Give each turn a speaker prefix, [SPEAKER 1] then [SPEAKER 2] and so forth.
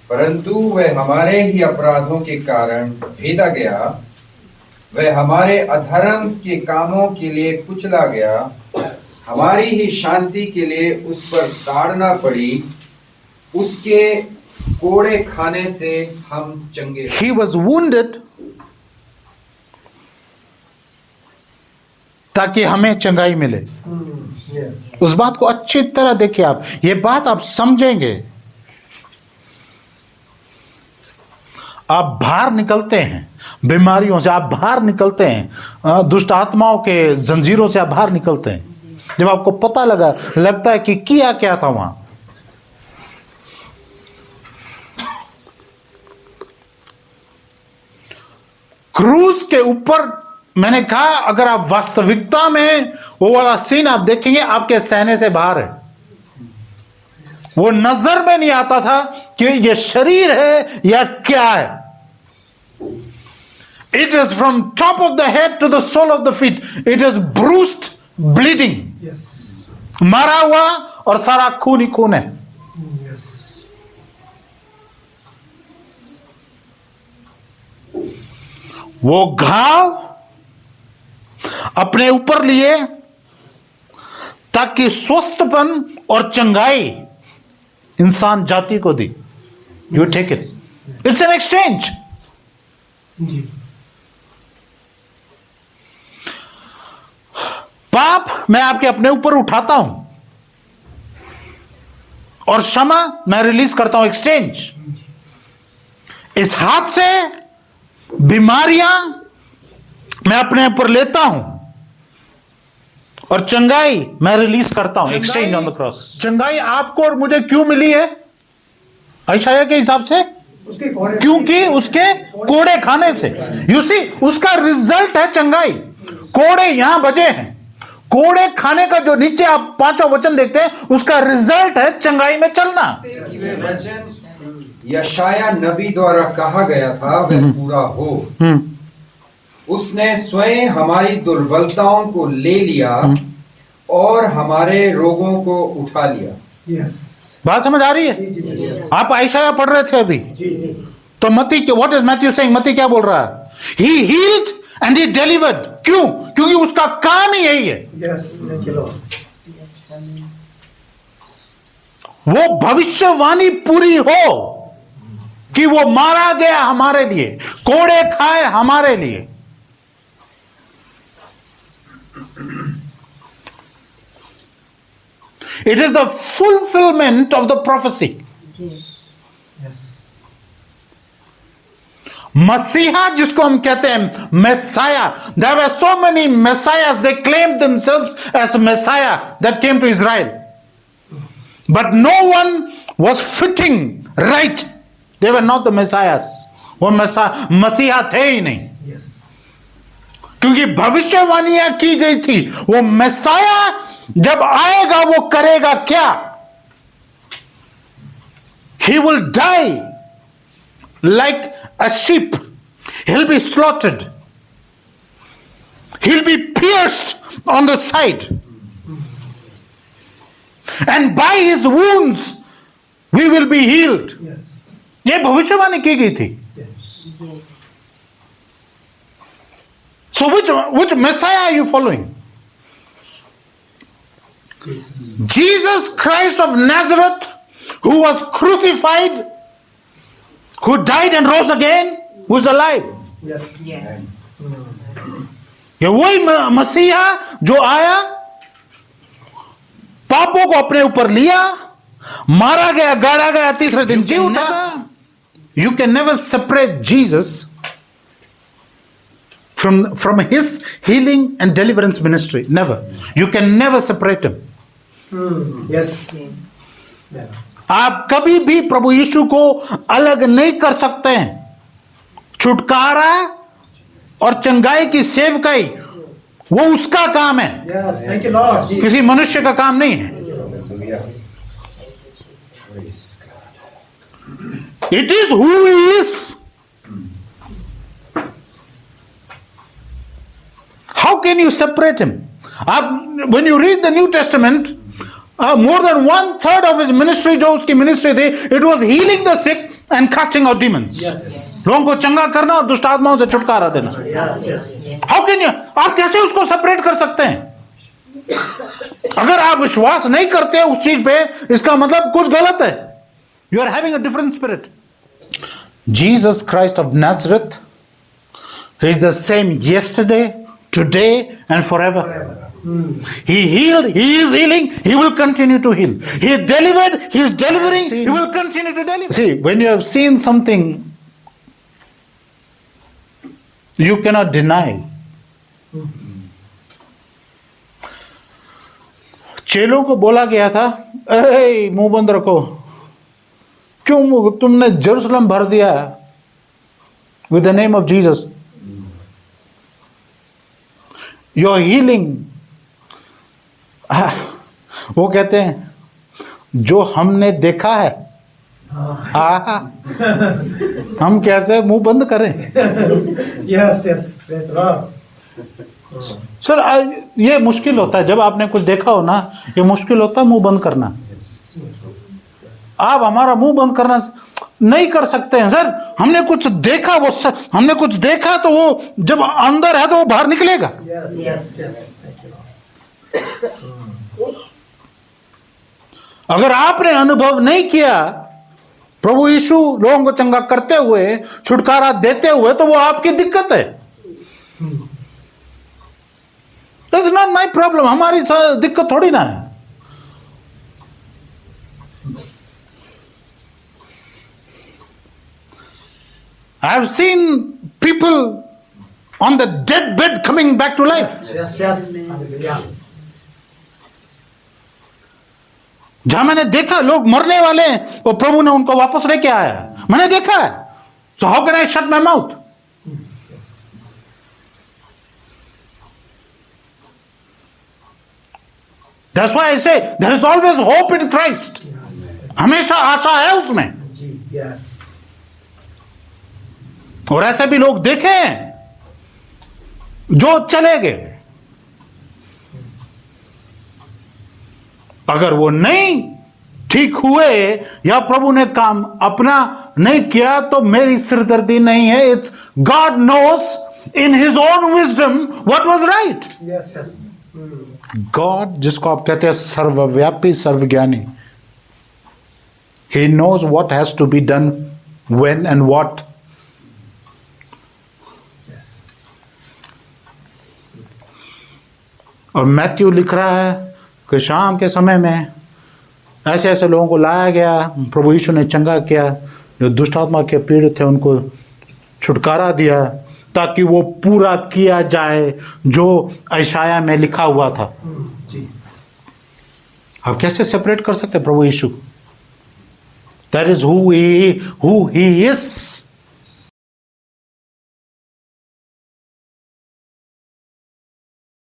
[SPEAKER 1] परंतु वह हमारे ही अपराधों के कारण भेदा गया, वह हमारे अधर्म के कामों के लिए कुचला गया, हमारी ही शांति के लिए उस पर ताड़ना पड़ी, उसके कोड़े खाने से हम चंगे।
[SPEAKER 2] He was wounded ताकि हमें चंगाई मिले। उस बात को अच्छी तरह देखिए आप, ये बात आप समझेंगे, आप बाहर निकलते हैं बीमारियों से, आप बाहर निकलते हैं दुष्ट आत्माओं के जंजीरों से, आप बाहर निकलते हैं जब आपको पता लगता है कि किया क्या था वहां। क्रूज के ऊपर मैंने कहा, अगर आप वास्तविकता में वो वाला सीन आप देखेंगे, आपके सहने से बाहर है। वो नजर में नहीं आता था कि ये शरीर है या क्या है। It is from top of the head to the sole of the feet, it is bruised, bleeding, मारा हुआ और सारा खून ही खून है। वो घाव अपने ऊपर लिए ताकि स्वस्थपन और चंगाई इंसान जाति को दी। You take it, it's an exchange. पाप मैं आपके अपने ऊपर उठाता हूं और क्षमा मैं रिलीज करता हूं, एक्सचेंज। इस हाथ से बीमारियां मैं अपने ऊपर लेता हूं और चंगाई मैं रिलीज करता हूं, एक्सचेंज ऑन द क्रॉस। चंगाई आपको और मुझे क्यों मिली है यशायाह के हिसाब से? क्योंकि उसके कोड़े खाने से। यू सी, उसका रिजल्ट है चंगाई। कोड़े यहां बजे हैं, कोड़े खाने का जो नीचे आप पांचों वचन देखते हैं, उसका रिजल्ट है चंगाई में चलना।
[SPEAKER 1] यशायाह नबी द्वारा कहा गया था वह पूरा हो। उसने स्वयं हमारी दुर्बलताओं को ले लिया और हमारे रोगों को उठा लिया।
[SPEAKER 2] बात समझ आ रही है? आप यशायाह पढ़ रहे थे अभी, तो मत्ती, व्हाट इज मैथ्यू सेइंग? मत्ती क्या बोल रहा है? ही हील्ड एंड ही डिलीवर्ड। क्यों? क्योंकि उसका काम ही यही है। वो भविष्यवाणी पूरी हो कि वो मारा गया हमारे लिए, कोड़े खाए हमारे लिए। It is the fulfillment of the prophecy. मसीहा जिसको हम कहते हैं मेसाया, there were so many messiahs, they claimed themselves as messiah that came to Israel, but no one was fitting right. They were not the messiahs. वो मसीहा थे ही नहीं, क्योंकि भविष्यवाणियां की गई थी। वो मेसाया जब आएगा वो करेगा क्या? He will die like a sheep. He'll be slaughtered. He'll be pierced on the side. And by his wounds we will be healed. ये भविष्यवाणी की गई थी। So which Messiah are you following? Jesus Christ of Nazareth, who was crucified, who died and rose again, who is alive. ये वही मसीहा जो आया, पापों को अपने ऊपर लिया, मारा गया, गाड़ा गया, तीसरे दिन जी उठा। You can never separate Jesus from his healing and deliverance ministry. Never. You can never separate him. आप कभी भी प्रभु यीशु को अलग नहीं कर सकते हैं। छुटकारा और चंगाई की सेवकाई वो उसका काम है, किसी मनुष्य का काम नहीं है। It is who he is. How can you separate him? When you read the New Testament, more than 1/3 of his ministry, जो उसकी ministry थी, it was healing the sick, and casting out demons. लोगों को चंगा करना और दुष्ट आत्माओं से छुटकारा देना. How can you? आप कैसे उसको सेपरेट कर सकते हैं? अगर आप विश्वास नहीं करते उस चीज पे, इसका मतलब कुछ गलत है. You are having a different spirit. Jesus Christ of Nazareth, He is the same yesterday, today, and forever. He healed, He is healing, He will continue to heal. He delivered, He is delivering, He will continue to deliver. See, when you have seen something, you cannot deny. चेलों को बोला गया था, ए मुंह बंद रखो, क्यों तुमने जेरूसलम भर दिया with the name of Jesus? Your healing, वो कहते हैं जो हमने देखा है, हम कैसे मुंह बंद करें?
[SPEAKER 3] Yes, praise the Lord.
[SPEAKER 2] Sir ये मुश्किल होता है जब आपने कुछ देखा हो ना, ये मुश्किल होता है मुंह बंद करना. आप हमारा मुंह बंद करना नहीं कर सकते हैं. सर हमने कुछ देखा, हमने कुछ देखा तो वो जब अंदर है तो वो बाहर निकलेगा.
[SPEAKER 3] Yes. Thank you, Lord.
[SPEAKER 2] अगर आपने अनुभव नहीं किया प्रभु यीशु लोगों को चंगा करते हुए, छुटकारा देते हुए, तो वो आपकी दिक्कत है. That's not my problem. हमारी दिक्कत थोड़ी ना है. I have seen people on the dead bed coming back to life.
[SPEAKER 3] Yes. Hallelujah.
[SPEAKER 2] जहां मैंने देखा लोग मरने वाले हैं और प्रभु ने उनको वापस लेके आया, मैंने देखा है. So how can I shut my mouth?
[SPEAKER 3] Yes.
[SPEAKER 2] That's why I say there is always hope in Christ. हमेशा आशा है उसमें.
[SPEAKER 3] Yes.
[SPEAKER 2] और ऐसे भी लोग देखे हैं जो चले गए. अगर वो नहीं ठीक हुए या प्रभु ने काम अपना नहीं किया तो मेरी सिरदर्दी नहीं है. It's God knows in his own wisdom what was right.
[SPEAKER 3] Yes.
[SPEAKER 2] God जिसको आप कहते हैं सर्वव्यापी सर्वज्ञानी, he knows what has to be done when and what.
[SPEAKER 3] Yes.
[SPEAKER 2] और मैथ्यू लिख रहा है कि शाम के समय में ऐसे ऐसे लोगों को लाया गया, प्रभु यीशु ने चंगा किया, जो दुष्ट आत्मा के पीड़ित थे उनको छुटकारा दिया, ताकि वो पूरा किया जाए जो यशायाह में लिखा हुआ था. आप कैसे सेपरेट कर सकते प्रभु यीशु? That is who he is.